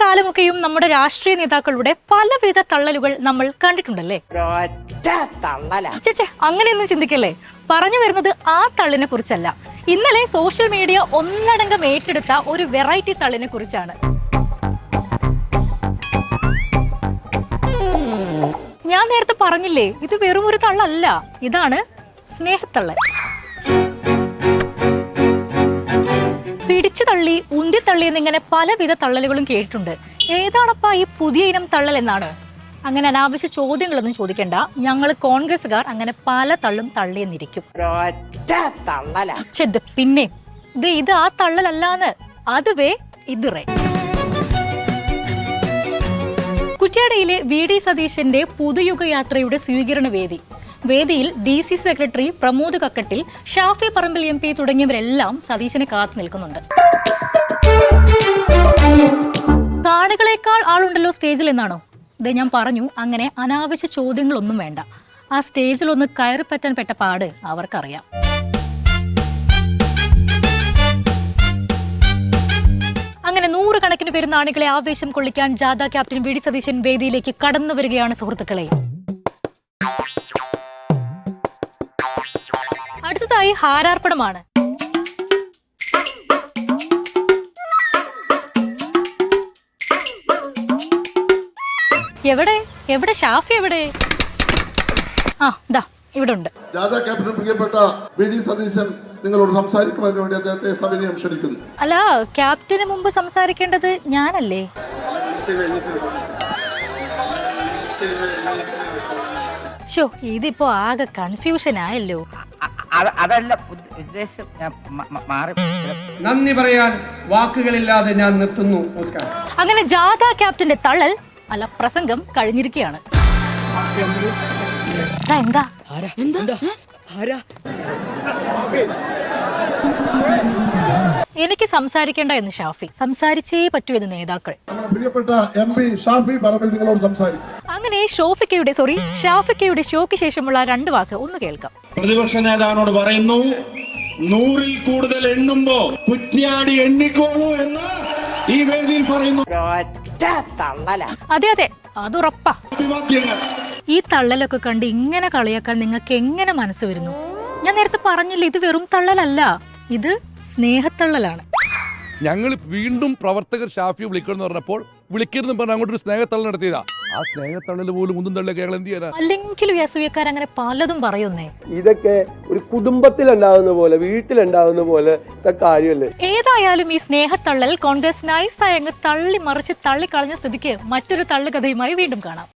കാലമൊക്കെയും നമ്മുടെ രാഷ്ട്രീയ നേതാക്കളുടെ പലവിധ തള്ളലുകൾ നമ്മൾ കണ്ടിട്ടുണ്ടല്ലേ? ചേച്ചേ, അങ്ങനെയൊന്നും ചിന്തിക്കല്ലേ. പറഞ്ഞു വരുന്നത് ആ തള്ളിനെ കുറിച്ചല്ല. ഇന്നലെ സോഷ്യൽ മീഡിയ ഒന്നടങ്കം ഏറ്റെടുത്ത ഒരു വെറൈറ്റി തള്ളിനെ കുറിച്ചാണ്. ഞാൻ നേരത്തെ പറഞ്ഞില്ലേ, ഇത് വെറും ഒരു തള്ളല്ല, ഇതാണ് സ്നേഹത്തള്ളൽ. പിടിച്ചു തള്ളി, ഉന്തി തള്ളി എന്നിങ്ങനെ പലവിധ തള്ളലുകളും കേട്ടിട്ടുണ്ട്. ഏതാണപ്പാ ഈ പുതിയ ഇനം തള്ളൽ എന്നാണ്? അങ്ങനെ അനാവശ്യ ചോദ്യങ്ങളൊന്നും ചോദിക്കണ്ട. ഞങ്ങൾ കോൺഗ്രസുകാർ അങ്ങനെ പല തള്ളും തള്ളിയെന്നിരിക്കും. പിന്നെ ഇത് ആ തള്ളലല്ലാന്ന്, അതുവേ ഇതിറേ. കുറ്റ്യാടിയിലെ VD സതീശന്റെ പുതുയുഗയാത്രയുടെ സ്വീകരണ വേദിയിൽ DCC secretary Pramod Kakkattil, Shafi Parambil MP തുടങ്ങിയവരെല്ലാം സതീശനെ കാത്തു നിൽക്കുന്നുണ്ട്. കാണികളെക്കാൾ ആളുണ്ടല്ലോ സ്റ്റേജിൽ എന്നാണോ? ഇത് ഞാൻ പറഞ്ഞു, അങ്ങനെ അനാവശ്യ ചോദ്യങ്ങളൊന്നും വേണ്ട. ആ സ്റ്റേജിൽ ഒന്ന് കയറിപ്പറ്റാൻ പെട്ട പാട് അവർക്കറിയാം. അങ്ങനെ നൂറുകണക്കിന് പേര് നാണികളെ ആവേശം കൊള്ളിക്കാൻ ജാഥ ക്യാപ്റ്റൻ VD സതീശൻ വേദിയിലേക്ക് കടന്നു വരികയാണ് സുഹൃത്തുക്കളെ. അടുത്തതായി ഹാരാർപ്പണമാണ്. എവിടെ ഷാഫി എവിടെ? ഇവിടെ ഉണ്ട്. ജാഥ ക്യാപ്റ്റൻ പ്രിയപ്പെട്ട VD സതീശൻ നിങ്ങളോട് സംസാരിക്കുന്നതിന് വേണ്ടി അദ്ദേഹത്തെ സവിനയം ക്ഷണിക്കുന്നു. അല്ല, ക്യാപ്റ്റന് മുമ്പ് സംസാരിക്കേണ്ടത് ഞാനല്ലേ? ഇതിപ്പോ ആകെ കൺഫ്യൂഷൻ ആയല്ലോ. അതല്ല ഉദ്ദേശം, നന്ദി പറയാൻ വാക്കുകളില്ലാതെ ഞാൻ നിർത്തുന്നു. നമസ്കാരം. അങ്ങനെ ജാഥ ക്യാപ്റ്റന്റെ തള്ളൽ അല്ല പ്രസംഗം കഴിഞ്ഞിരിക്കുകയാണ്. എനിക്ക് സംസാരിക്കേണ്ട എന്ന് ഷാഫി, സംസാരിച്ചേ പറ്റൂ എന്ന് നേതാക്കൾ. പ്രിയപ്പെട്ട MP ഷാഫി പറമ്പിൽ നിങ്ങളോട് സംസാരിക്കും. അങ്ങനെ ഷാഫിക്കയുടെ ഷോയ്ക്ക് ശേഷമുള്ള 2 വാക്ക് ഒന്ന് കേൾക്കാം. പ്രതിപക്ഷ നേതാവിനോട് പറയുന്നു, 100-ൽ കൂടുതൽ എണ്ണുമ്പോ കുറ്റ്യാടി എണ്ണിക്കോളൂ എന്ന് ഈ വേദിയിൽ പറയുന്നു. അതെ, അതുറപ്പാ. ഈ തള്ളലൊക്കെ കണ്ട് ഇങ്ങനെ കളിയാക്കാൻ നിങ്ങൾക്ക് എങ്ങനെ മനസ്സ് വരുന്നു? ഞാൻ നേരത്തെ പറഞ്ഞില്ല, ഇത് വെറും തള്ളലല്ല, ഇത് സ്നേഹത്തള്ളലാണ്. ഞങ്ങൾ വീണ്ടും പ്രവർത്തകർ ഷാഫിയെ വിളിക്കണം പറഞ്ഞപ്പോൾ വിളിക്കരുതെന്ന് പറഞ്ഞ അങ്ങോട്ടൊരു സ്നേഹത്തള്ളൽ നടത്തിയതാ. ആ സ്നേഹത്തള്ളൽ പോലും മുന്തും തള്ളിയൊക്കെ ഞങ്ങൾ എന്ത് ചെയ്യാനാ? അല്ലെങ്കിലും യസുവിക്കാർ അങ്ങനെ പലതും പറയുന്നേ. ഇതൊക്കെ ഒരു കുടുംബത്തിലുണ്ടാവുന്ന പോലെ, വീട്ടിലുണ്ടാവുന്ന പോലെ കാര്യമല്ലേ? ഏതായാലും ഈ സ്നേഹത്തള്ളൽ കോൺഗ്രസ് നൈസായി അങ്ങ് തള്ളി മറിച്ച് തള്ളിക്കളഞ്ഞ സ്ഥിതിക്ക് മറ്റൊരു തള്ളുകഥയുമായി വീണ്ടും കാണാം.